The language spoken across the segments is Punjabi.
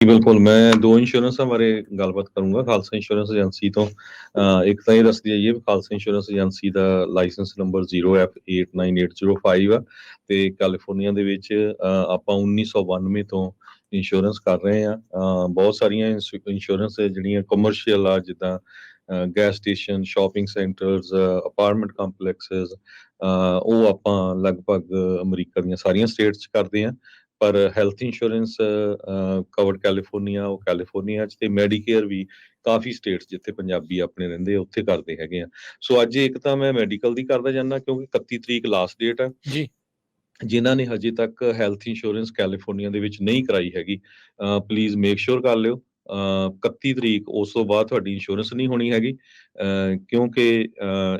ਜੀ, ਬਿਲਕੁਲ, ਮੈਂ 2 ਇੰਸ਼ੋਰੈਂਸਾਂ ਬਾਰੇ ਗੱਲਬਾਤ ਕਰੂੰਗਾ। ਖਾਲਸਾ ਇੰਸ਼ੋਰੈਂਸ ਏਜੰਸੀ ਤੋਂ ਇੱਕ ਤਾਂ ਇਹ ਦੱਸਦੀ ਜਾਈਏ ਵੀ ਖਾਲਸਾ ਇੰਸ਼ੋਰੈਂਸ ਏਜੰਸੀ ਦਾ ਲਾਇਸੈਂਸ ਨੰਬਰ 0F898005 ਆ ਤੇ ਕੈਲੀਫੋਰਨੀਆ ਦੇ ਵਿੱਚ ਆਪਾਂ 1992 ਤੋਂ ਇੰਸ਼ੋਰੈਂਸ ਕਰ ਰਹੇ ਹਾਂ। ਬਹੁਤ ਸਾਰੀਆਂ ਇੰਸ਼ੋਰੈਂਸ ਜਿਹੜੀਆਂ ਕਮਰਸ਼ੀਅਲ ਆ, ਜਿੱਦਾਂ gas station, shopping centres, apartment complexes, ਉਹ ਆਪਾਂ ਲਗਭਗ ਅਮਰੀਕਾ ਦੀਆਂ ਸਾਰੀਆਂ ਸਟੇਟਸ 'ਚ ਕਰਦੇ ਹਾਂ। ਪਰ ਹੈਲਥ ਇੰਸ਼ੋਰੈਂਸ ਕਵਰਡ ਕੈਲੀਫੋਰਨੀਆ, ਉਹ ਕੈਲੀਫੋਰਨੀਆ 'ਚ, ਤੇ ਮੈਡੀਕੇਅਰ ਵੀ ਕਾਫੀ ਸਟੇਟਸ ਜਿੱਥੇ ਪੰਜਾਬੀ ਆਪਣੇ ਰਹਿੰਦੇ ਆ ਉੱਥੇ ਕਰਦੇ ਹੈਗੇ ਆ। ਸੋ ਅੱਜ ਇੱਕ ਤਾਂ ਮੈਂ ਮੈਡੀਕਲ ਦੀ ਕਰਦਾ ਜਾਂਦਾ, ਕਿਉਂਕਿ 31 ਤਰੀਕ ਲਾਸਟ ਡੇਟ ਆ। ਜੀ। ਜਿਨ੍ਹਾਂ ਨੇ ਹਜੇ ਤੱਕ ਹੈਲਥ ਇੰਸ਼ੋਰੈਂਸ ਕੈਲੀਫੋਰਨੀਆ ਦੇ ਵਿੱਚ ਨਹੀਂ ਕਰਾਈ ਹੈਗੀ, ਪਲੀਜ਼ ਮੇਕ ਸ਼ੋਰ ਕਰ ਲਿਓ। 31 ਤਰੀਕ ਉਸ ਤੋਂ ਬਾਅਦ ਤੁਹਾਡੀ ਇੰਸ਼ੋਰੈਂਸ ਨਹੀਂ ਹੋਣੀ ਹੈਗੀ, ਕਿਉਂਕਿ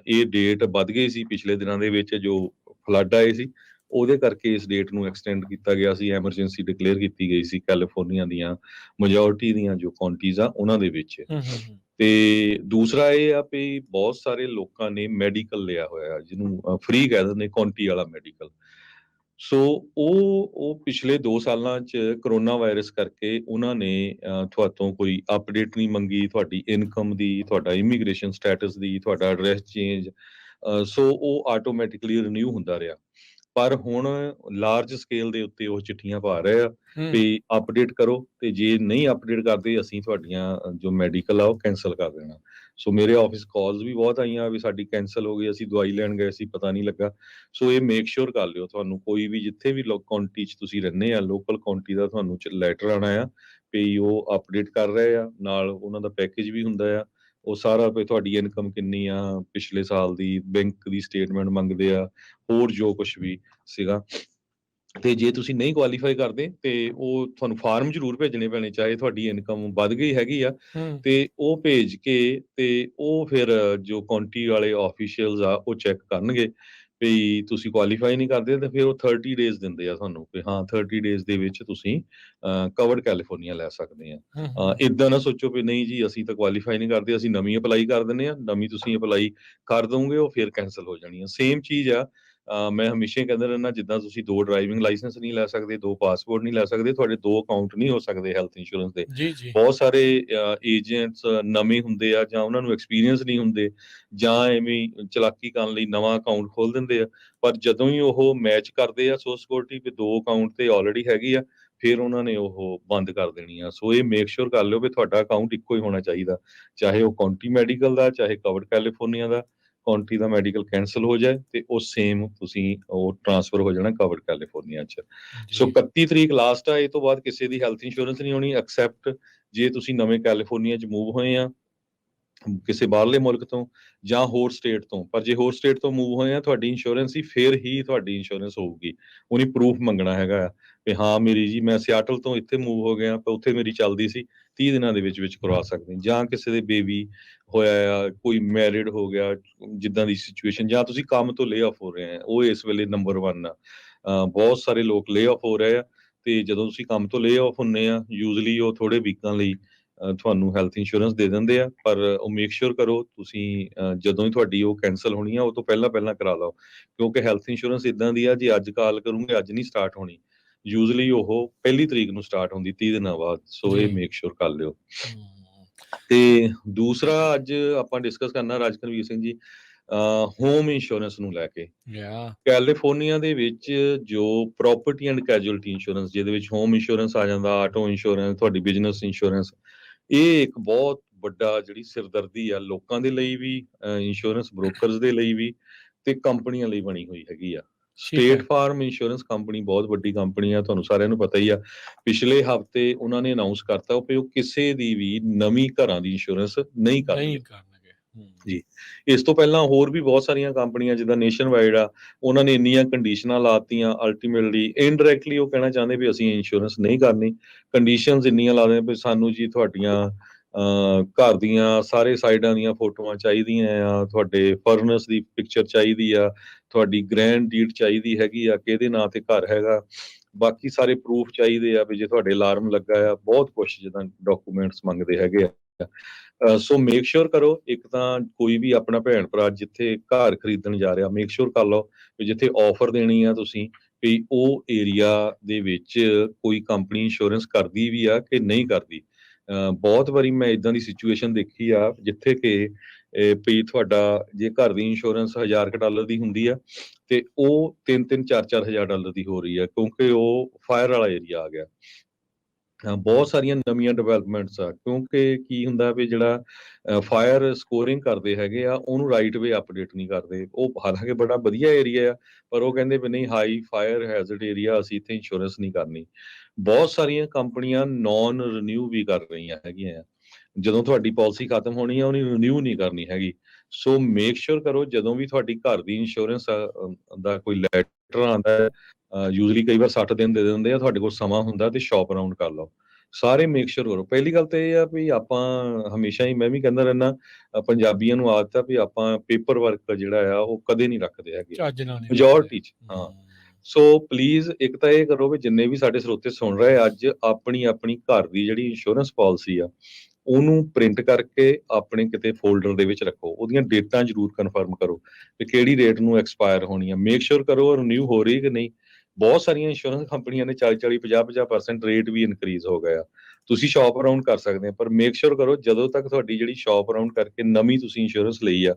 ਇਹ ਡੇਟ ਵੱਧ ਗਈ ਸੀ ਪਿਛਲੇ ਦਿਨਾਂ ਦੇ ਵਿੱਚ, ਜੋ ਫਲੱਡ ਆਏ ਸੀ ਉਹਦੇ ਕਰਕੇ ਇਸ ਡੇਟ ਨੂੰ ਐਕਸਟੈਂਡ ਕੀਤਾ ਗਿਆ ਸੀ। ਐਮਰਜੈਂਸੀ ਡਿਕਲੇਅਰ ਕੀਤੀ ਗਈ ਸੀ ਕੈਲੀਫੋਰਨੀਆ ਦੀਆਂ ਮੈਜੋਰਟੀ ਦੀਆਂ ਜੋ ਕਾਉਂਟੀਜ਼ ਆ ਉਹਨਾਂ ਦੇ ਵਿੱਚ। ਤੇ ਦੂਸਰਾ ਇਹ ਆ ਵੀ ਬਹੁਤ ਸਾਰੇ ਲੋਕਾਂ ਨੇ ਮੈਡੀਕਲ ਲਿਆ ਹੋਇਆ, ਜਿਹਨੂੰ ਫ੍ਰੀ ਕਹਿ ਦਿੰਦੇ, ਕਾਉਂਟੀ ਵਾਲਾ ਮੈਡੀਕਲ। ਸੋ ਉਹ ਪਿਛਲੇ 2 ਸਾਲਾਂ 'ਚ ਕਰੋਨਾ ਵਾਇਰਸ ਕਰਕੇ ਉਹਨਾਂ ਨੇ ਤੁਹਾਤੋਂ ਕੋਈ ਅਪਡੇਟ ਨਹੀਂ ਮੰਗੀ, ਤੁਹਾਡੀ ਇਨਕਮ ਦੀ, ਤੁਹਾਡਾ ਇਮੀਗ੍ਰੇਸ਼ਨ ਸਟੇਟਸ ਦੀ, ਤੁਹਾਡਾ ਐਡਰੈਸ ਚੇਂਜ, ਸੋ ਉਹ ਆਟੋਮੈਟਿਕਲੀ ਰਿਨਿਊ ਹੁੰਦਾ ਰਿਹਾ। ਪਰ ਹੁਣ ਲਾਰਜ ਸਕੇਲ ਦੇ ਉੱਤੇ ਉਹ ਚਿੱਠੀਆਂ ਪਾ ਰਹੇ ਆ ਵੀ ਅਪਡੇਟ ਕਰੋ, ਤੇ ਜੇ ਨਹੀਂ ਅਪਡੇਟ ਕਰਦੇ ਅਸੀਂ ਤੁਹਾਡੀਆਂ ਜੋ ਮੈਡੀਕਲ ਆ ਉਹ ਕੈਂਸਲ ਕਰ ਦੇਣਾ। ਸੋ ਮੇਰੇ ਆਫਿਸ ਕਾਲਸ ਵੀ ਬਹੁਤ ਆਈਆਂ ਵੀ ਸਾਡੀ ਕੈਂਸਲ ਹੋ ਗਈ, ਅਸੀਂ ਦਵਾਈ ਲੈਣ ਗਏ ਸੀ, ਪਤਾ ਨਹੀਂ ਲੱਗਾ। ਸੋ ਇਹ ਮੇਕ ਸ਼ੋਰ ਕਰ ਲਿਓ, ਤੁਹਾਨੂੰ ਕੋਈ ਵੀ ਜਿੱਥੇ ਵੀ ਕਾਉਂਟੀ 'ਚ ਤੁਸੀਂ ਰਹਿੰਦੇ ਆ, ਲੋਕਲ ਕਾਉਂਟੀ ਦਾ ਤੁਹਾਨੂੰ ਲੈਟਰ ਆਉਣਾ ਆ ਵੀ ਉਹ ਅਪਡੇਟ ਕਰ ਰਹੇ ਆ, ਨਾਲ ਉਹਨਾਂ ਦਾ ਪੈਕੇਜ ਵੀ ਹੁੰਦਾ ਆ। ਉਹ ਸਾਰਾ ਵੀ ਤੁਹਾਡੀ ਇਨਕਮ ਕਿੰਨੀ ਆ ਪਿਛਲੇ ਸਾਲ ਦੀ, ਬੈਂਕ ਦੀ ਸਟੇਟਮੈਂਟ ਮੰਗਦੇ ਆ, ਹੋਰ ਜੋ ਕੁਛ ਵੀ ਸੀਗਾ। ਤੇ ਜੇ ਤੁਸੀਂ ਨਹੀਂ ਕੁਆਲੀਫਾਈ ਕਰਦੇ ਤੇ ਉਹ ਤੁਹਾਨੂੰ ਫਾਰਮ ਜ਼ਰੂਰ ਭੇਜਣੇ ਪੈਣੇ, ਚਾਹੇ ਤੁਹਾਡੀ ਇਨਕਮ ਵੱਧ ਗਈ ਹੈਗੀ ਆ, ਤੇ ਉਹ ਭੇਜ ਕੇ ਤੇ ਉਹ ਫਿਰ ਜੋ ਕਾਉਂਟੀ ਵਾਲੇ ਆਫੀਸ਼ੀਅਲਸ ਆ ਉਹ ਚੈੱਕ ਕਰਨਗੇ ਵੀ ਤੁਸੀਂ ਕੁਆਲੀਫਾਈ ਨਹੀਂ ਕਰਦੇ, ਤੇ ਫਿਰ ਉਹ 30 ਡੇਜ਼ ਦਿੰਦੇ ਆ ਤੁਹਾਨੂੰ ਵੀ ਹਾਂ 30 ਡੇਜ਼ ਦੇ ਵਿੱਚ ਤੁਸੀਂ ਕਵਰਡ ਕੈਲੀਫੋਰਨੀਆ ਲੈ ਸਕਦੇ ਆ। ਇਦਾਂ ਨਾ ਸੋਚੋ ਵੀ ਨਹੀਂ ਜੀ ਅਸੀਂ ਤਾਂ ਕੁਆਲੀਫਾਈ ਨਹੀਂ ਕਰਦੇ, ਅਸੀਂ ਨਵੀਂ ਅਪਲਾਈ ਕਰ ਦਿੰਦੇ ਆ, ਨਵੀਂ ਤੁਸੀਂ ਅਪਲਾਈ ਕਰ ਦੋਗੇ ਉਹ ਫਿਰ ਕੈਂਸਲ ਹੋ ਜਾਣੀ ਆ। ਸੇਮ ਚੀਜ਼ ਆ, ਮੈਂ ਹਮੇਸ਼ਾ ਹੀ ਕਹਿੰਦਾ ਰਹਿੰਦਾ, ਜਿੱਦਾਂ ਤੁਸੀਂ 2 ਡਰਾਈਵਿੰਗ ਲਾਇਸੈਂਸ ਨਹੀਂ ਲੈ ਸਕਦੇ, 2 ਪਾਸਪੋਰਟ ਨਹੀਂ ਲੈ ਸਕਦੇ, ਤੁਹਾਡੇ 2 ਅਕਾਊਂਟ ਨਹੀਂ ਹੋ ਸਕਦੇ ਹੈਲਥ ਇੰਸ਼ੋਰੈਂਸ ਦੇ। ਬਹੁਤ ਸਾਰੇ ਏਜੰਟਸ ਨਵੇਂ ਹੁੰਦੇ ਆ, ਜਾਂ ਉਹਨਾਂ ਨੂੰ ਐਕਸਪੀਰੀਅੰਸ ਨਹੀਂ ਹੁੰਦੇ, ਜਾਂ ਐਵੇਂ ਚਲਾਕੀ ਕਰਨ ਲਈ ਨਵਾਂ ਅਕਾਊਂਟ ਖੋਲ ਦਿੰਦੇ ਆ। ਪਰ ਜਦੋਂ ਹੀ ਉਹ ਮੈਚ ਕਰਦੇ ਆ ਸੋਸ਼ਲ ਸਿਕਿਉਰਿਟੀ ਵੀ 2 ਅਕਾਊਂਟ ਤੇ ਆਲਰੇਡੀ ਹੈਗੀ ਆ, ਫਿਰ ਉਹਨਾਂ ਨੇ ਉਹ ਬੰਦ ਕਰ ਦੇਣੀ ਆ। ਸੋ ਇਹ ਮੇਕ ਸ਼ੋਰ ਕਰ ਲਿਓ ਵੀ ਤੁਹਾਡਾ ਅਕਾਊਂਟ ਇੱਕੋ ਹੀ ਹੋਣਾ ਚਾਹੀਦਾ, ਚਾਹੇ ਉਹ ਕਾਉਂਟੀ ਮੈਡੀਕਲ ਦਾ, ਚਾਹੇ ਕਵਰਡ ਕੈਲੀਫੋਰਨੀਆ ਦਾ। ਕਾਉਂਟੀ ਦਾ ਮੈਡੀਕਲ ਕੈਂਸਲ ਹੋ ਜਾਏ ਤੇ ਉਹ ਸੇਮ ਤੁਸੀਂ ਉਹ ਟ੍ਰਾਂਸਫਰ ਹੋ ਜਾਣਾ ਕਵਰਡ ਕੈਲੀਫੋਰਨੀਆ 'ਚ। ਸੋ 31 ਤਰੀਕ ਲਾਸਟ ਆ, ਇਹ ਤੋਂ ਬਾਅਦ ਕਿਸੇ ਦੀ ਹੈਲਥ ਇੰਸ਼ੋਰੈਂਸ ਨਹੀਂ ਹੋਣੀ, ਐਕਸੈਪਟ ਜੇ ਤੁਸੀਂ ਨਵੇਂ ਕੈਲੀਫੋਰਨੀਆ 'ਚ ਮੂਵ ਹੋਏ ਆ ਕਿਸੇ ਬਾਹਰਲੇ ਮੁਲਕ ਤੋਂ ਜਾਂ ਹੋਰ ਸਟੇਟ ਤੋਂ। ਪਰ ਜੇ ਹੋਰ ਸਟੇਟ ਤੋਂ ਮੂਵ ਹੋਏ ਆ ਤੁਹਾਡੀ ਇੰਸ਼ੋਰੈਂਸ ਹੀ, ਫਿਰ ਹੀ ਤੁਹਾਡੀ ਇੰਸ਼ੋਰੈਂਸ ਹੋਊਗੀ। ਉਹਨੇ ਪ੍ਰੂਫ ਮੰਗਣਾ ਹੈਗਾ ਵੀ ਹਾਂ ਮੇਰੀ ਜੀ ਮੈਂ ਸਿਆਟਲ ਤੋਂ ਇੱਥੇ ਮੂਵ ਹੋ ਗਿਆ, ਪਰ ਉੱਥੇ ਮੇਰੀ ਚੱਲਦੀ ਸੀ, 30 ਦਿਨਾਂ ਦੇ ਵਿੱਚ ਕਰਵਾ ਸਕਦੇ। ਜਾਂ ਕਿਸੇ ਦੇ ਬੇਬੀ ਹੋਇਆ ਆ, ਕੋਈ ਮੈਰਿਡ ਹੋ ਗਿਆ, ਜਿੱਦਾਂ ਦੀ ਸਿਚੁਏਸ਼ਨ, ਜਾਂ ਤੁਸੀਂ ਕੰਮ ਤੋਂ ਲੇ ਆਫ ਹੋ ਰਹੇ ਆ, ਉਹ ਇਸ ਵੇਲੇ ਨੰਬਰ 1 ਆ। ਬਹੁਤ ਸਾਰੇ ਲੋਕ ਲੇ ਆਫ ਹੋ ਰਹੇ ਆ, ਤੇ ਜਦੋਂ ਤੁਸੀਂ ਕੰਮ ਤੋਂ ਲੇ ਆਫ ਹੁੰਦੇ ਆ ਯੂਜ਼ਲੀ ਉਹ ਥੋੜੇ ਵੀਕਾਂ ਲਈ ਤੁਹਾਨੂੰ ਹੈਲਥ ਇੰਸ਼ੋਰੈਂਸ ਦੇ ਦਿੰਦੇ ਆ। ਪਰ ਉਹ ਮੇਕ ਸ਼ੋਰ ਕਰੋ ਤੁਸੀਂ ਜਦੋਂ ਹੀ ਤੁਹਾਡੀ ਉਹ ਕੈਂਸਲ ਹੋਣੀ ਆ ਉਹ ਤੋਂ ਪਹਿਲਾਂ ਕਰਾ ਲਓ, ਕਿਉਂਕਿ ਹੈਲਥ ਇੰਸ਼ੋਰੈਂਸ ਇਦਾਂ ਦੀ ਆ, ਜੇ ਅੱਜ ਕਾਲ ਕਰੂੰਗੇ ਅੱਜ ਨਹੀਂ ਸਟਾਰਟ ਹੋਣੀ, ਯੂਜ਼ਲੀ ਉਹ 1 ਤਰੀਕ ਨੂੰ ਸਟਾਰਟ ਹੁੰਦੀ 30 ਦਿਨਾਂ ਬਾਅਦ। ਸੋ ਇਹ ਮੇਕ ਸ਼ੋਰ ਕਰ ਲਿਓ। ਤੇ ਦੂਸਰਾ ਅੱਜ ਆਪਾਂ ਡਿਸਕਸ ਕਰਨਾ ਰਾਜਕਨਵੀਰ ਸਿੰਘ ਜੀ, ਹੋਮ ਇੰਸ਼ੋਰੈਂਸ ਨੂੰ ਲੈ ਕੇ। ਕੈਲੀਫੋਰਨੀਆ ਦੇ ਵਿੱਚ ਜੋ ਪ੍ਰੋਪਰਟੀ ਐਂਡ ਕੈਜੁਅਲਟੀ ਇੰਸ਼ੋਰੈਂਸ, ਜਿਹਦੇ ਵਿੱਚ ਹੋਮ ਇੰਸ਼ੋਰੈਂਸ ਆ ਜਾਂਦਾ, ਆਟੋ ਇੰਸ਼ੋਰੈਂਸ, ਤੁਹਾਡੀ ਬਿਜ਼ਨਸ ਇੰਸ਼ੋਰੈਂਸ, ਇਹ ਇੱਕ ਬਹੁਤ ਵੱਡਾ ਜਿਹੜੀ ਸਿਰਦਰਦੀ ਆ ਲੋਕਾਂ ਦੇ ਲਈ ਵੀ, ਇੰਸ਼ੋਰੈਂਸ ਬ੍ਰੋਕਰਸ ਦੇ ਲਈ ਵੀ, ਤੇ ਕੰਪਨੀਆਂ ਲਈ ਬਣੀ ਹੋਈ ਹੈਗੀ ਆ। ਸਟੇਟ ਫਾਰਮ ਇੰਸ਼ੋਰੈਂਸ ਕੰਪਨੀ ਬਹੁਤ ਵੱਡੀ ਕੰਪਨੀ ਆ, ਤੁਹਾਨੂੰ ਸਾਰਿਆਂ ਨੂੰ ਪਤਾ ਹੀ ਆ। ਪਿਛਲੇ ਹਫ਼ਤੇ ਉਹਨਾਂ ਨੇ ਅਨਾਉਂਸ ਕਰਤਾ ਕਿ ਉਹ ਕਿਸੇ ਦੀ ਵੀ ਨਵੀਂ ਘਰਾਂ ਦੀ ਇੰਸ਼ੋਰੈਂਸ ਨਹੀਂ ਕਰਨਗੇ ਜੀ। ਇਸ ਤੋਂ ਪਹਿਲਾਂ ਹੋਰ ਵੀ ਬਹੁਤ ਸਾਰੀਆਂ ਕੰਪਨੀਆਂ ਜਿੱਦਾਂ ਨੇਸ਼ਨ ਵਾਈਡ ਆ, ਉਹਨਾਂ ਨੇ ਇੰਨੀਆਂ ਕੰਡੀਸ਼ਨਾਂ ਲਾਤੀਆਂ, ਅਲਟੀਮੇਟਲੀ ਇਨਡਾਇਰੈਕਟਲੀ ਉਹ ਕਹਿਣਾ ਚਾਹੁੰਦੇ ਵੀ ਅਸੀਂ ਇੰਸ਼ੋਰੈਂਸ ਨਹੀਂ ਕਰਨੀ। ਕੰਡੀਸ਼ਨਸ ਇੰਨੀਆਂ ਲਾ ਦਿੰਦੇ ਵੀ ਸਾਨੂੰ ਜੀ ਤੁਹਾਡੀਆਂ ਘਰ ਦੀਆਂ ਸਾਰੇ ਸਾਈਡਾਂ ਦੀਆਂ ਫੋਟੋਆਂ ਚਾਹੀਦੀਆਂ ਆ, ਤੁਹਾਡੇ ਫਰਨਸ ਦੀ ਪਿਕਚਰ ਚਾਹੀਦੀ ਆ, ਤੁਹਾਡੀ ਗ੍ਰੈਂਡ ਡੀਡ ਚਾਹੀਦੀ ਹੈਗੀ ਆ, ਕਿਹਦੇ ਨਾਂ ਤੇ ਘਰ ਹੈਗਾ, ਬਾਕੀ ਸਾਰੇ ਪ੍ਰੂਫ ਚਾਹੀਦੇ ਆ ਵੀ ਜੇ ਤੁਹਾਡੇ ਅਲਾਰਮ ਲੱਗਾ ਆ, ਬਹੁਤ ਕੁਛ ਜਿੱਦਾਂ ਡਾਕੂਮੈਂਟਸ ਮੰਗਦੇ ਹੈਗੇ ਆ। ਸੋ ਮੇਕ ਸ਼ੋਰ ਕਰੋ, ਇੱਕ ਤਾਂ ਕੋਈ ਵੀ ਆਪਣਾ ਭੈਣ ਭਰਾ ਜਿੱਥੇ ਘਰ ਖਰੀਦਣ ਜਾ ਰਿਹਾ, ਮੇਕ ਸ਼ੋਰ ਕਰ ਲਓ ਵੀ ਜਿੱਥੇ ਆਫਰ ਦੇਣੀ ਆ ਤੁਸੀਂ ਵੀ ਉਹ ਏਰੀਆ ਦੇ ਵਿੱਚ ਕੋਈ ਕੰਪਨੀ ਇੰਸ਼ੋਰੈਂਸ ਕਰਦੀ ਵੀ ਆ ਕਿ ਨਹੀਂ ਕਰਦੀ। ਬਹੁਤ ਵਾਰੀ ਮੈਂ ਇਦਾਂ ਦੀ ਸਿਚੁਏਸ਼ਨ ਦੇਖੀ ਆ ਜਿੱਥੇ ਕਿ ਵੀ ਤੁਹਾਡਾ ਜੇ ਘਰ ਦੀ ਇੰਸ਼ੋਰੈਂਸ $1000 ਦੀ ਹੁੰਦੀ ਆ ਤੇ ਉਹ 3-3 4-4 ਹਜ਼ਾਰ ਡਾਲਰ ਦੀ ਹੋ ਰਹੀ ਆ ਕਿਉਂਕਿ ਉਹ ਫਾਇਰ ਵਾਲਾ ਏਰੀਆ ਆ ਗਿਆ। ਬਹੁਤ ਸਾਰੀਆਂ ਨਵੀਆਂ ਡਿਵੈਲਪਮੈਂਟਸ ਆ ਕਿਉਂਕਿ ਕੀ ਹੁੰਦਾ ਵੀ ਜਿਹੜਾ ਫਾਇਰ ਸਕੋਰਿੰਗ ਕਰਦੇ ਹੈਗੇ ਆ ਉਹਨੂੰ ਰਾਈਟ ਵੇ ਅਪਡੇਟ ਨਹੀਂ ਕਰਦੇ। ਉਹ ਹਾਲਾਂਕਿ ਬੜਾ ਵਧੀਆ ਏਰੀਆ ਆ ਪਰ ਉਹ ਕਹਿੰਦੇ ਵੀ ਨਹੀਂ ਹਾਈ ਫਾਇਰ ਹੈਜ਼ਰਡ ਏਰੀਆ ਅਸੀਂ ਇੱਥੇ ਇੰਸ਼ੋਰੈਂਸ ਨਹੀਂ ਕਰਨੀ। ਬਹੁਤ ਸਾਰੀਆਂ ਕੰਪਨੀਆਂ ਨੌਨ ਰੀਨਿਊ ਵੀ ਕਰ ਰਹੀਆਂ ਹੈਗੀਆਂ ਆ। ਜਦੋਂ ਤੁਹਾਡੀ ਪਾਲਿਸੀ ਖਤਮ ਹੋਣੀ ਆ ਉਹਨੂੰ ਰੀਨਿਊ ਨਹੀਂ ਕਰਨੀ ਹੈਗੀ। ਸੋ ਮੇਕ ਸ਼ੋਰ ਕਰੋ ਜਦੋਂ ਵੀ ਤੁਹਾਡੀ ਘਰ ਦੀ ਇੰਸ਼ੋਰੈਂਸ ਦਾ ਕੋਈ ਲੈਟਰ ਆਉਂਦਾ ਹੈ, ਯੂਜ਼ਲੀ ਕਈ ਵਾਰ 60 ਦਿਨ ਦੇ ਦਿੰਦੇ ਆ, ਤੁਹਾਡੇ ਕੋਲ ਸਮਾਂ ਹੁੰਦਾ ਤੇ ਸ਼ੌਪ ਅਰਾਊਂਡ ਕਰ ਲਓ। ਸਾਰੇ ਮੇਕ ਸ਼ੋਰ ਕਰੋ। ਪਹਿਲੀ ਗੱਲ ਤਾਂ ਇਹ ਆ ਵੀ ਆਪਾਂ ਹਮੇਸ਼ਾ ਹੀ ਮੈਂ ਵੀ ਕਹਿੰਦਾ ਰਹਿੰਦਾ ਪੰਜਾਬੀਆਂ ਨੂੰ ਆਦਤ ਆ ਵੀ ਆਪਾਂ ਪੇਪਰ ਵਰਕ ਜਿਹੜਾ ਆ ਉਹ ਕਦੇ ਨਹੀਂ ਰੱਖਦੇ ਹੈਗੇ ਚੱਜ ਨਾਲ ਨਹੀਂ ਮੈਜੋਰਟੀ 'ਚ। ਰੱਖਦੇ। ਹਾਂ, ਸੋ ਪਲੀਜ਼ ਇੱਕ ਤਾਂ ਇਹ ਕਰੋ ਵੀ ਜਿੰਨੇ ਵੀ ਸਾਡੇ ਸਰੋਤੇ ਸੁਣ ਰਹੇ ਅੱਜ ਆਪਣੀ ਘਰ ਦੀ ਜਿਹੜੀ ਇੰਸ਼ੋਰੈਂਸ ਪਾਲਿਸੀ ਆ ਉਹਨੂੰ ਪ੍ਰਿੰਟ ਕਰਕੇ ਆਪਣੇ ਕਿਤੇ ਫੋਲਡਰ ਦੇ ਵਿੱਚ ਰੱਖੋ। ਉਹਦੀਆਂ ਡੇਟਾਂ ਜ਼ਰੂਰ ਕਨਫਰਮ ਕਰੋ ਕਿ ਕਿਹੜੀ ਡੇਟ ਨੂੰ ਐਕਸਪਾਇਰ ਹੋਣੀ ਆ। ਮੇਕ ਸ਼ੋਰ ਕਰੋ ਰਿਨਿਊ ਹੋ ਰਹੀ ਕਿ ਨਹੀਂ। ਬਹੁਤ ਸਾਰੀਆਂ ਇੰਸ਼ੋਰੈਂਸ ਕੰਪਨੀਆਂ ਨੇ 40-40 50-50% ਰੇਟ ਵੀ ਇਨਕਰੀਜ਼ ਹੋ ਗਿਆ। ਤੁਸੀਂ ਸ਼ੌਪ ਅਰਾਊਂਡ ਕਰ ਸਕਦੇ ਆ ਪਰ ਮੇਕ ਸ਼ੋਰ ਕਰੋ ਜਦੋਂ ਤੱਕ ਤੁਹਾਡੀ ਜਿਹੜੀ ਸ਼ੌਪ ਅਰਾਊਂਡ ਕਰਕੇ ਨਵੀਂ ਤੁਸੀਂ ਇੰਸ਼ੋਰੈਂਸ ਲਈ ਆ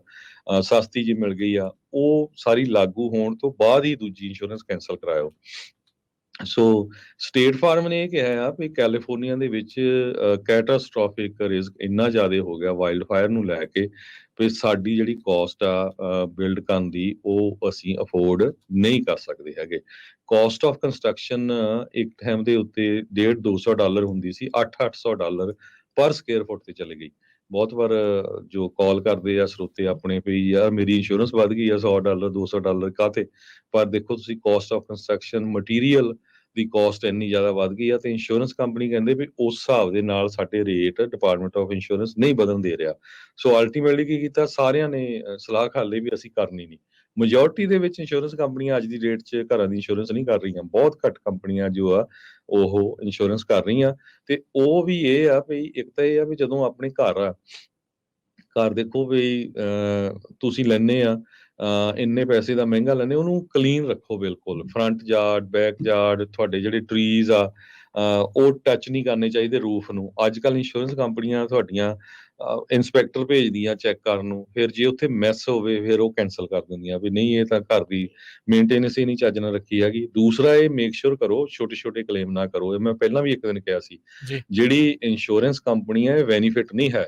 ਸਸਤੀ ਜੀ ਮਿਲ ਗਈ ਆ ਉਹ ਸਾਰੀ ਲਾਗੂ ਹੋਣ ਤੋਂ ਬਾਅਦ ਹੀ ਦੂਜੀ ਇੰਸ਼ੋਰੈਂਸ ਕੈਂਸਲ ਕਰਾਇਓ। ਸੋ ਸਟੇਟ ਫਾਰਮ ਨੇ ਇਹ ਕਿਹਾ ਆ ਵੀ ਕੈਲੀਫੋਰਨੀਆ ਦੇ ਵਿੱਚ ਕੈਟਾਸਟ੍ਰੋਫਿਕ ਰਿਸਕ ਇੰਨਾ ਜ਼ਿਆਦਾ ਹੋ ਗਿਆ ਵਾਈਲਡ ਫਾਇਰ ਨੂੰ ਲੈ ਕੇ ਵੀ ਸਾਡੀ ਜਿਹੜੀ ਕਾਸਟ ਆ ਬਿਲਡ ਕਰਨ ਦੀ ਉਹ ਅਸੀਂ ਅਫੋਰਡ ਨਹੀਂ ਕਰ ਸਕਦੇ ਹੈਗੇ। ਕਾਸਟ ਆਫ ਕੰਸਟਰਕਸ਼ਨ ਇੱਕ ਟਾਈਮ ਦੇ ਉੱਤੇ $150-200 ਹੁੰਦੀ ਸੀ, $800 ਪਰ ਸਕੁਅਰ ਫੁੱਟ ਤੇ ਚਲੇ ਗਈ। ਬਹੁਤ ਵਾਰ ਜੋ ਕਾਲ ਕਰਦੇ ਆ ਸਰੋਤੇ ਆਪਣੇ ਵੀ ਯਾਰ ਮੇਰੀ ਇੰਸ਼ੋਰੈਂਸ ਵੱਧ ਗਈ ਆ $100 $200 ਕਾਹਤੇ। ਪਰ ਦੇਖੋ ਤੁਸੀਂ caste of construction material the caste ਇੰਨੀ ਜ਼ਿਆਦਾ ਵੱਧ ਗਈ ਆ ਤੇ ਇੰਸ਼ੋਰੈਂਸ ਕੰਪਨੀ ਕਹਿੰਦੇ ਵੀ ਉਸ ਹਿਸਾਬ ਦੇ ਨਾਲ ਸਾਡੇ ਰੇਟ ਡਿਪਾਰਟਮੈਂਟ ਆਫ ਇੰਸ਼ੋਰੈਂਸ ਨਹੀਂ ਵਧਣ ਦੇ ਰਿਹਾ। ਸੋ ਅਲਟੀਮੇਟਲੀ ਕੀ ਕੀਤਾ ਸਾਰਿਆਂ ਨੇ ਸਲਾਹ ਕਰ ਲਈ ਵੀ ਅਸੀਂ ਕਰਨੀ ਨਹੀਂ। ਮੈਜੋਰਟੀ ਦੇ ਵਿੱਚ ਇੰਸ਼ੋਰੈਂਸ ਕੰਪਨੀਆਂ ਅੱਜ ਦੀ ਡੇਟ 'ਚ ਘਰਾਂ ਦੀ ਇੰਸ਼ੋਰੈਂਸ ਨਹੀਂ ਕਰ ਰਹੀਆਂ। ਬਹੁਤ ਘੱਟ ਕੰਪਨੀਆਂ ਜੋ ਆ ਉਹ ਇੰਸ਼ੋਰੈਂਸ ਕਰ ਰਹੀਆਂ ਤੇ ਉਹ ਵੀ ਇਹ ਆ ਵੀ ਇੱਕ ਤਾਂ ਇਹ ਆ ਵੀ ਜਦੋਂ ਆਪਣੇ ਘਰ ਦੇਖੋ ਵੀ ਤੁਸੀਂ ਲੈਂਦੇ ਆ ਇੰਨੇ ਪੈਸੇ ਦਾ ਮਹਿੰਗਾ ਲੈਂਦੇ ਉਹਨੂੰ ਕਲੀਨ ਰੱਖੋ ਬਿਲਕੁਲ। ਫਰੰਟ ਯਾਰਡ ਬੈਕ ਯਾਰਡ ਤੁਹਾਡੇ ਜਿਹੜੇ ਟਰੀਜ਼ ਆ ਉਹ ਟੱਚ ਨਹੀਂ ਕਰਨੇ ਚਾਹੀਦੇ ਰੂਫ ਨੂੰ। ਅੱਜ ਕੱਲ੍ਹ ਇੰਸ਼ੋਰੈਂਸ ਕੰਪਨੀਆਂ ਤੁਹਾਡੀਆਂ ਇੰਸਪੈਕਟਰ ਭੇਜਦੀਆਂ ਚੈੱਕ ਕਰਨ ਨੂੰ ਫਿਰ ਜੇ ਉੱਥੇ ਮੈਸ ਹੋਵੇ ਫਿਰ ਉਹ ਕੈਂਸਲ ਕਰ ਦਿੰਦੀਆਂ ਵੀ ਨਹੀਂ ਇਹ ਤਾਂ ਘਰ ਦੀ ਮੇਨਟੇਨੈਂਸ ਹੀ ਨਹੀਂ ਚੱਜ ਨਾਲ ਰੱਖੀ ਹੈਗੀ। ਦੂਸਰਾ ਇਹ ਮੇਕ ਸ਼ੋਰ ਕਰੋ ਛੋਟੇ ਛੋਟੇ ਕਲੇਮ ਨਾ ਕਰੋ। ਇਹ ਮੈਂ ਪਹਿਲਾਂ ਵੀ ਇੱਕ ਦਿਨ ਕਿਹਾ ਸੀ ਜਿਹੜੀ ਇੰਸ਼ੋਰੈਂਸ ਕੰਪਨੀ ਹੈ ਇਹ ਬੈਨੀਫਿਟ ਨਹੀਂ ਹੈ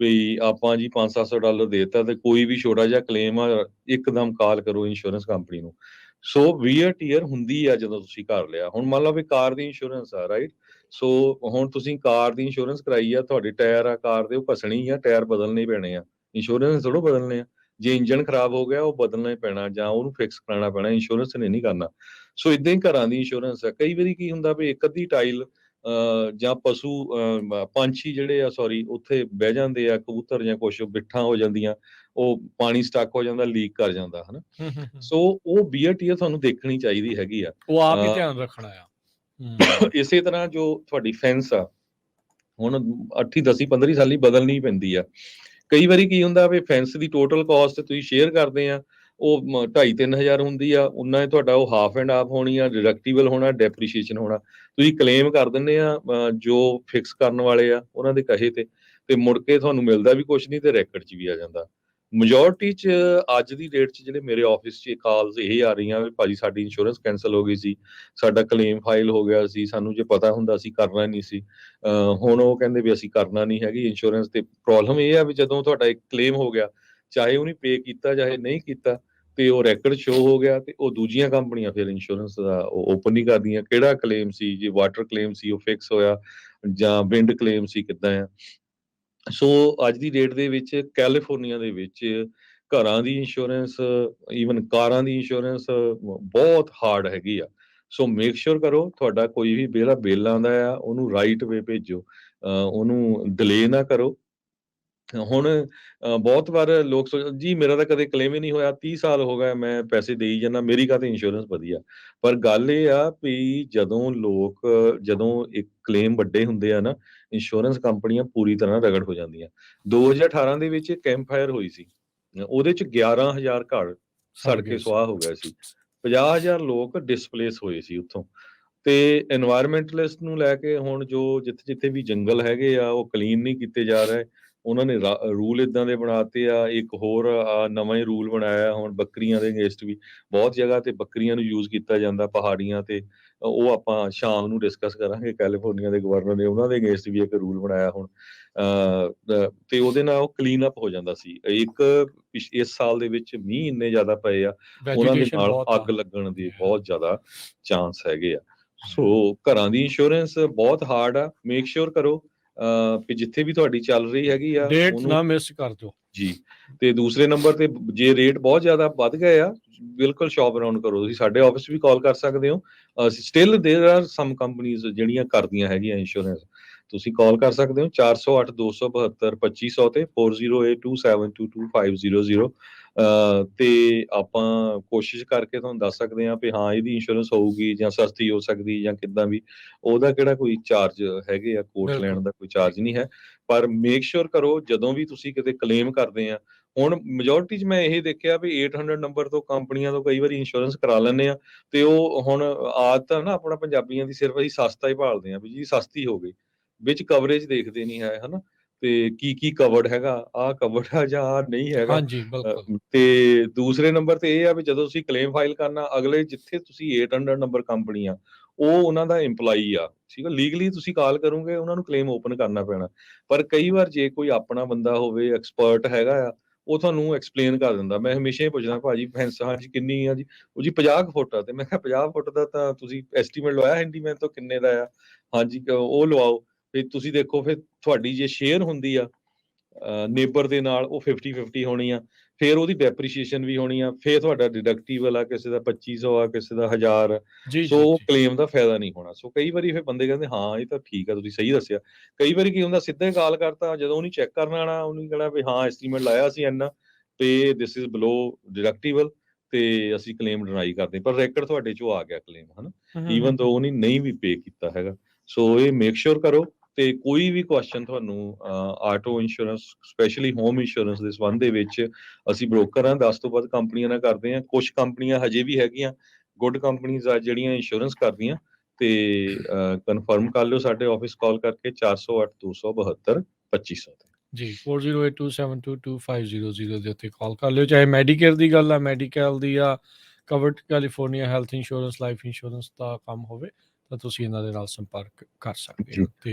ਵੀ ਆਪਾਂ ਜੀ $500-700 ਦੇਤਾ ਤੇ ਕੋਈ ਵੀ ਛੋਟਾ ਜਿਹਾ ਕਲੇਮ ਆ ਇੱਕਦਮ ਕਾਲ ਕਰੋ ਇੰਸ਼ੋਰੈਂਸ ਕੰਪਨੀ ਨੂੰ। ਸੋ ਵੀਅਰ ਟੀਅਰ ਹੁੰਦੀ ਆ ਜਦੋਂ ਤੁਸੀਂ ਕਰ ਲਿਆ। ਹੁਣ ਮੰਨ ਲਓ ਵੀ ਕਾਰ ਦੀ ਇੰਸ਼ੋਰੈਂਸ ਆ ਰਾਈਟ। ਸੋ ਹੁਣ ਤੁਸੀਂ ਕਾਰ ਦੀ ਇੰਸ਼ੋਰੈਂਸ ਕਰਾਈ ਆ ਤੁਹਾਡੇ ਟਾਇਰ ਆ ਕਾਰ ਦੇ ਉਹ ਘਸਣੀ ਆ ਟਾਇਰ ਬਦਲਣੇ ਪੈਣੇ ਆ। ਇੰਸ਼ੋਰੈਂਸ ਥੋੜ੍ਹਾ ਬਦਲਣੇ ਆ। ਜੇ ਇੰਜਨ ਖਰਾਬ ਹੋ ਗਿਆ ਉਹ ਬਦਲਣਾ ਹੀ ਪੈਣਾ ਜਾਂ ਉਹਨੂੰ ਫਿਕਸ ਕਰਾਉਣਾ ਪੈਣਾ। ਇੰਸ਼ੋਰੈਂਸ ਨੇ ਨਹੀਂ ਕਰਨਾ। ਸੋ ਇਦਾਂ ਹੀ ਘਰਾਂ ਦੀ ਇੰਸ਼ੋਰੈਂਸ ਆ। ਕਈ ਵਾਰੀ ਕੀ ਹੁੰਦਾ ਵੀ ਇੱਕ ਅੱਧੀ ਟਾਈਲ ਜਾਂ ਪਸ਼ੂ ਪੰਛੀ ਜਿਹੜੇ ਆ ਸੌਰੀ ਉੱਥੇ ਬਹਿ ਜਾਂਦੇ ਆ ਕਬੂਤਰ ਜਾਂ ਕੁਛ ਬਿੱਠਾਂ ਹੋ ਜਾਂਦੀਆਂ ਉਹ ਪਾਣੀ ਸਟਕ ਹੋ ਜਾਂਦਾ ਲੀਕ ਕਰ ਜਾਂਦਾ ਹਨਾ। ਸੋ ਉਹ ਬੀਅਰ ਟੀਅਰ ਤੁਹਾਨੂੰ ਦੇਖਣੀ ਚਾਹੀਦੀ ਹੈਗੀ ਆ। ਉਹ ਆਪ ਹੀ ਧਿਆਨ ਰੱਖਣਾ ਆ। ਇਸੇ ਤਰ੍ਹਾਂ ਜੋ ਤੁਹਾਡੀ ਫੈਂਸ ਆ ਹੁਣ 8 10 15 ਸਾਲੀ ਬਦਲਣੀ ਪੈਂਦੀ ਆ। ਕਈ ਵਾਰੀ ਕੀ ਹੁੰਦਾ ਵੀ ਫੈਂਸ ਦੀ ਟੋਟਲ ਕਾਸਟ ਤੁਸੀਂ ਸ਼ੇਅਰ ਕਰਦੇ ਆ ਉਹ 2,5-3 ਹਜ਼ਾਰ ਹੁੰਦੀ ਆ ਉਹਨਾਂ ਤੁਹਾਡਾ ਉਹ ਹਾਫ ਐਂਡ ਹਾਫ ਹੋਣੀ ਆ ਡਿਡਕਟੀਬਲ ਹੋਣਾ ਡੈਪਰੀਸ਼ੀਏਸ਼ਨ ਹੋਣਾ। ਤੁਸੀਂ ਕਲੇਮ ਕਰ ਦਿੰਦੇ ਆ ਜੋ ਫਿਕਸ ਕਰਨ ਵਾਲੇ ਆ ਉਹਨਾਂ ਦੇ ਕਹੇ ਤੇ ਮੁੜ ਕੇ ਤੁਹਾਨੂੰ ਮਿਲਦਾ ਵੀ ਕੁਛ ਨਹੀਂ ਤੇ ਰੈਕਡ 'ਚ ਵੀ ਆ ਜਾਂਦਾ। ਮੈਜੋਰਟੀ 'ਚ ਅੱਜ ਦੀ ਡੇਟ 'ਚ ਜਿਹੜੇ ਮੇਰੇ ਆਫਿਸ 'ਚ ਕਾਲਸ ਇਹ ਆ ਰਹੀਆਂ ਵੀ ਭਾਜੀ ਸਾਡੀ ਇੰਸ਼ੋਰੈਂਸ ਕੈਂਸਲ ਹੋ ਗਈ ਸੀ ਸਾਡਾ ਕਲੇਮ ਫਾਈਲ ਹੋ ਗਿਆ ਸੀ ਸਾਨੂੰ ਜੇ ਪਤਾ ਹੁੰਦਾ ਅਸੀਂ ਕਰਨਾ ਨਹੀਂ ਸੀ। ਹੁਣ ਉਹ ਕਹਿੰਦੇ ਵੀ ਅਸੀਂ ਕਰਨਾ ਨਹੀਂ ਹੈਗੀ ਇੰਸ਼ੋਰੈਂਸ। ਤੇ ਪ੍ਰੋਬਲਮ ਇਹ ਆ ਵੀ ਜਦੋਂ ਤੁਹਾਡਾ ਇੱਕ ਕਲੇਮ ਹੋ ਗਿਆ ਚਾਹੇ ਉਹਨੇ ਪੇ ਕੀਤਾ ਚਾਹੇ ਨਹੀਂ ਕੀਤਾ ਤੇ ਉਹ ਰੈਕਡ ਸ਼ੋ ਹੋ ਗਿਆ ਤੇ ਉਹ ਦੂਜੀਆਂ ਕੰਪਨੀਆਂ ਫਿਰ ਇੰਸ਼ੋਰੈਂਸ ਦਾ ਉਹ ਓਪਨ ਨਹੀਂ ਕਰਦੀਆਂ ਕਿਹੜਾ ਕਲੇਮ ਸੀ ਜੇ ਵਾਟਰ ਕਲੇਮ ਸੀ ਉਹ ਫਿਕਸ ਹੋਇਆ ਜਾਂ ਵਿੰਡ ਕਲੇਮ ਸੀ ਕਿੱਦਾਂ ਆ। ਸੋ ਅੱਜ ਦੀ ਡੇਟ ਦੇ ਵਿੱਚ ਕੈਲੀਫੋਰਨੀਆ ਦੇ ਵਿੱਚ ਘਰਾਂ ਦੀ ਇੰਸ਼ੋਰੈਂਸ ਈਵਨ ਕਾਰਾਂ ਦੀ ਇੰਸ਼ੋਰੈਂਸ ਬਹੁਤ ਹਾਰਡ ਹੈਗੀ ਆ। ਸੋ ਮੇਕ ਸ਼ੋਰ ਕਰੋ ਤੁਹਾਡਾ ਕੋਈ ਵੀ ਬਿੱਲ ਆਉਂਦਾ ਆ ਉਹਨੂੰ ਰਾਈਟ ਵੇ ਭੇਜੋ। ਉਹਨੂੰ ਡਿਲੇ ਨਾ ਕਰੋ। ਹੁਣ ਬਹੁਤ ਵਾਰ ਲੋਕ ਜੀ ਮੇਰਾ ਤਾਂ ਕਦੇ ਕਲੇਮ ਹੀ ਨਹੀਂ ਹੋਇਆ 30 ਸਾਲ ਹੋ ਗਏ ਮੈਂ ਪੈਸੇ ਦੇਈ ਜਾਂਦਾ ਮੇਰੀ ਕਾਹਤੇ ਇੰਸ਼ੋਰੈਂਸ ਵਧੀਆ। ਪਰ ਗੱਲ ਇਹ ਆ ਵੀ ਜਦੋਂ ਇੱਕ ਕਲੇਮ ਵੱਡੇ ਹੁੰਦੇ ਆ ਨਾ ਇੰਸ਼ੋਰੈਂਸ ਕੰਪਨੀਆਂ ਪੂਰੀ ਤਰ੍ਹਾਂ ਰਗੜ ਹੋ ਜਾਂਦੀਆਂ। 2018 ਦੇ ਵਿੱਚ ਕੈਂਪ ਫਾਇਰ ਹੋਈ ਸੀ ਉਹਦੇ 'ਚ 11,000 ਘਰ ਸੜ ਕੇ ਸੁਆਹ ਹੋ ਗਿਆ ਸੀ 50,000 ਲੋਕ ਡਿਸਪਲੇਸ ਹੋਏ ਸੀ ਉੱਥੋਂ। ਤੇ এনवायरमेंटਲਿਸਟ ਨੂੰ ਲੈ ਕੇ ਹੁਣ ਜੋ ਜਿੱਥੇ-ਜਿੱਥੇ ਵੀ ਜੰਗਲ ਹੈਗੇ ਆ, ਉਹ ਕਲੀਨ ਨਹੀਂ ਕੀਤੇ ਜਾ ਰਹੇ। ਉਹਨਾਂ ਨੇ ਰੂਲ ਏਦਾਂ ਦੇ ਬਣਾਤੇ ਆ। ਇੱਕ ਹੋਰ ਨਵਾਂ ਹੀ ਰੂਲ ਬਣਾਇਆ ਹੁਣ ਬੱਕਰੀਆਂ ਦੇ ਅਗੇਂਸਟ ਵੀ। ਬਹੁਤ ਜਗ੍ਹਾ ਤੇ ਬੱਕਰੀਆਂ ਨੂੰ ਯੂਜ਼ ਕੀਤਾ ਜਾਂਦਾ ਪਹਾੜੀਆਂ ਤੇ। ਉਹ ਆਪਾਂ ਸ਼ਾਮ ਨੂੰ ਡਿਸਕਸ ਕਰਾਂਗੇ। ਕੈਲੀਫੋਰਨੀਆ ਦੇ ਗਵਰਨਰ ਨੇ ਉਹਨਾਂ ਦੇ ਅਗੇਂਸਟ ਵੀ ਇੱਕ ਰੂਲ ਬਣਾਇਆ ਹੁਣ। ਤੇ ਉਹਦੇ ਨਾਲ ਉਹ ਕਲੀਨ ਅਪ ਹੋ ਜਾਂਦਾ ਸੀ। ਇਸ ਸਾਲ ਦੇ ਵਿੱਚ ਮੀਂਹ ਇੰਨੇ ਜ਼ਿਆਦਾ ਪਏ ਆ, ਉਹਨਾਂ ਦੇ ਵੈਜੀਟੇਸ਼ਨ ਨਾਲ ਬਹੁਤ ਆ। ਅੱਗ ਲੱਗਣ ਦੇ ਬਹੁਤ ਜ਼ਿਆਦਾ ਚਾਂਸ ਹੈਗੇ ਆ। ਸੋ ਘਰਾਂ ਦੀ ਇੰਸ਼ੋਰੈਂਸ ਬਹੁਤ ਹਾਰਡ ਆ। ਮੇਕ ਸ਼ੋਰ ਕਰੋ ਕਿ ਜਿੱਥੇ ਵੀ ਤੁਹਾਡੀ ਚੱਲ ਰਹੀ ਹੈਗੀ ਆ ਡੇਟ ਉਹਨੂੰ ਨਾ ਮਿਸ ਕਰ ਦਿਓ ਜੀ। ਤੇ ਦੂਸਰੇ ਨੰਬਰ ਤੇ ਜੇ ਰੇਟ ਬਹੁਤ ਜ਼ਿਆਦਾ ਵੱਧ ਗਏ ਆ, ਬਿਲਕੁਲ ਸ਼ੌਪ ਅਰਾਊਂਡ ਕਰੋ। ਤੁਸੀਂ ਸਾਡੇ ਆਫਿਸ ਵੀ ਕਾਲ ਕਰ ਸਕਦੇ ਹੋ। Still there are some companies ਜਿਹੜੀਆਂ ਕਰਦੀਆਂ ਹੈਗੀਆਂ ਇੰਸ਼ੋਰੈਂਸ। ਤੁਸੀਂ ਕਾਲ ਕਰ ਸਕਦੇ ਹੋ 408 272 2500 ਤੇ 4082722500। ਤੇ ਆਪਾਂ ਕੋਸ਼ਿਸ਼ ਕਰਕੇ ਤੁਹਾਨੂੰ ਦੱਸ ਸਕਦੇ ਹਾਂ ਵੀ ਹਾਂ ਇਹਦੀ ਇੰਸ਼ੋਰੈਂਸ ਹੋਊਗੀ ਜਾਂ ਸਸਤੀ ਹੋ ਸਕਦੀ ਜਾਂ ਕਿੱਦਾਂ ਵੀ। ਉਹਦਾ ਕਿਹੜਾ ਕੋਈ ਚਾਰਜ ਹੈਗੇ ਆ, ਕੋਟ ਲੈਣ ਦਾ ਕੋਈ ਚਾਰਜ ਨਹੀਂ ਹੈ। ਪਰ ਮੇਕ ਸ਼ੋਰ ਕਰੋ ਜਦੋਂ ਵੀ ਤੁਸੀਂ ਕਿਤੇ ਕਲੇਮ ਕਰਦੇ ਆ। ਹੁਣ ਮੈਜੋਰਿਟੀ 'ਚ ਮੈਂ ਇਹ ਦੇਖਿਆ ਵੀ 800 ਨੰਬਰ ਤੋਂ ਕੰਪਨੀਆਂ ਤੋਂ ਕਈ ਵਾਰੀ ਇੰਸ਼ੋਰੈਂਸ ਕਰਾ ਲੈਂਦੇ ਆ। ਤੇ ਉਹ ਹੁਣ ਆਦਤ ਆ ਨਾ ਆਪਣਾ ਪੰਜਾਬੀਆਂ ਦੀ, ਸਿਰਫ ਅਸੀਂ ਸਸਤਾ ਹੀ ਭਾਲਦੇ ਆ ਵੀ ਜੀ ਸਸਤੀ ਹੋ ਗਈ, ਵਿੱਚ ਕਵਰੇਜ ਦੇਖਦੇ ਨਹੀਂ ਹੈ ਹਨਾ। ਤੇ ਕੀ ਕਵਰਡ ਹੈਗਾ, ਆਹ ਕਵਰਡ ਆ ਜਾਂ ਆਹ ਨਹੀਂ ਹੈਗਾ। ਹਾਂਜੀ ਬਿਲਕੁਲ। ਤੇ ਦੂਸਰੇ ਨੰਬਰ ਤੇ ਇਹ ਆ ਵੀ ਜਦੋਂ ਤੁਸੀਂ ਕਲੇਮ ਫਾਈਲ ਕਰਨਾ, ਅਗਲੇ ਜਿੱਥੇ ਤੁਸੀਂ 800 ਨੰਬਰ ਕੰਪਨੀ ਆ ਉਹ ਉਹਨਾਂ ਦਾ EMPLOYEE ਆ, ਠੀਕ ਆ। ਲੀਗਲੀ ਤੁਸੀਂ ਕਾਲ ਕਰੋਗੇ ਉਹਨਾਂ ਨੂੰ ਕਲੇਮ ਓਪਨ ਕਰਨਾ ਪੈਣਾ। ਪਰ ਕਈ ਵਾਰ ਜੇ ਕੋਈ ਆਪਣਾ ਬੰਦਾ ਹੋਵੇ, ਐਕਸਪਰਟ ਹੈਗਾ ਆ, ਉਹ ਤੁਹਾਨੂੰ ਐਕਸਪਲੇਨ ਕਰ ਦਿੰਦਾ। ਮੈਂ ਹਮੇਸ਼ਾ ਹੀ ਪੁੱਛਦਾ ਭਾਜੀ ਫੈਂਸ ਹਾਂਜੀ ਕਿੰਨੀ ਆ ਜੀ? ਉਹ ਜੀ 50 ਫੁੱਟ ਆ। ਤੇ ਮੈਂ ਕਿਹਾ 50 ਫੁੱਟ ਦਾ ਤਾਂ ਤੁਸੀਂ ਐਸਟੀਮੇਟ ਲਵਾਇਆ ਹੈਂਡੀਮੈਨ ਤੋਂ ਕਿੰਨੇ ਦਾ ਆ? ਹਾਂਜੀ ਉਹ ਲਵਾਓ। ਫਿਰ ਤੁਸੀਂ ਦੇਖੋ ਫਿਰ ਤੁਹਾਡੀ ਜੇ ਸ਼ੇਅਰ ਹੁੰਦੀ ਆ ਨੇਬਰ ਦੇ ਨਾਲ, ਉਹ 50-50 ਹੋਣੀ ਆ। ਫਿਰ ਉਹਦੀ ਡੈਪਰੀਸ਼ੀਏਸ਼ਨ ਵੀ ਹੋਣੀ ਆ। ਫਿਰ ਤੁਹਾਡਾ ਡਿਡਕਟੀਬਲ ਆ, ਕਿਸੇ ਦਾ 2500 ਆ, ਕਿਸੇ ਦਾ 1000 ਆ। ਜੀ ਸੋ ਜੀ ਉਹ ਜੀ ਕਲੇਮ ਦਾ ਫਾਇਦਾ ਨਹੀਂ ਹੋਣਾ। ਸੋ ਕਈ ਵਾਰੀ ਫਿਰ ਬੰਦੇ ਕਹਿੰਦੇ ਹਾਂ ਇਹ ਤਾਂ ਠੀਕ ਆ, ਤੁਸੀਂ ਸਹੀ ਦੱਸਿਆ। ਕਈ ਵਾਰੀ ਕੀ ਹੁੰਦਾ ਸਿੱਧਾ ਹੀ ਕਾਲ ਕਰਤਾ, ਜਦੋਂ ਉਹਨੇ ਚੈੱਕ ਕਰਨ ਆਉਣਾ ਉਹਨੇ ਕਹਿਣਾ ਵੀ ਹਾਂ ਐਸਟੀਮੇਟ ਲਾਇਆ ਸੀ ਇੰਨਾ ਤੇ ਦਿਸ ਇਜ਼ ਬਿਲੋ ਡਿਡਕਟੀਬਲ ਤੇ ਅਸੀਂ ਕਲੇਮ ਡਿਨਾਈ ਕਰਦੇ। ਪਰ ਰੈਕਡ ਤੁਹਾਡੇ ਚੋਂ ਆ ਗਿਆ ਕਲੇਮ ਹਨਾ, ਈਵਨ ਦੋ ਉਹਨੇ ਨਹੀਂ ਵੀ ਪੇ ਕੀਤਾ ਹੈਗਾ। ਸੋ ਇਹ ਮੇਕ ਸ਼ੋਰ ਕਰੋ। ਤੇ ਕੋਈ ਵੀ ਕੁਐਸਚਨ ਤੁਹਾਨੂੰ auto insurance specially home insurance ਦੇ ਸੰਬੰਧ ਦੇ ਵਿੱਚ, ਅਸੀਂ ਬ੍ਰੋਕਰ ਹਾਂ 10 ਤੋਂ ਵੱਧ ਕੰਪਨੀਆਂ ਨਾਲ ਕਰਦੇ ਹਾਂ। ਕੁਝ ਕੰਪਨੀਆਂ ਹਜੇ ਵੀ ਹੈਗੀਆਂ ਗੁੱਡ ਕੰਪਨੀਜ਼ ਆ ਜਿਹੜੀਆਂ ਇੰਸ਼ੋਰੈਂਸ ਕਰਦੀਆਂ। ਤੇ ਕਨਫਰਮ ਕਰ ਲਿਓ ਸਾਡੇ ਆਫਿਸ ਕਾਲ ਕਰਕੇ 408 272 2500 ਤੇ ਜੀ 4082722500 ਦੇ ਉੱਤੇ ਕਾਲ ਕਰ ਲਿਓ। ਚਾਹੇ ਮੈਡੀਕੇਅਰ ਦੀ ਗੱਲ ਆ, ਮੈਡੀਕਲ ਦੀ ਆ, Covered California health insurance, life insurance ਦਾ ਕੰਮ ਹੋਵੇ ਤਾਂ ਤੁਸੀਂ ਇਹਨਾਂ ਦੇ ਨਾਲ ਸੰਪਰਕ ਕਰ ਸਕਦੇ ਹੋ। ਤੇ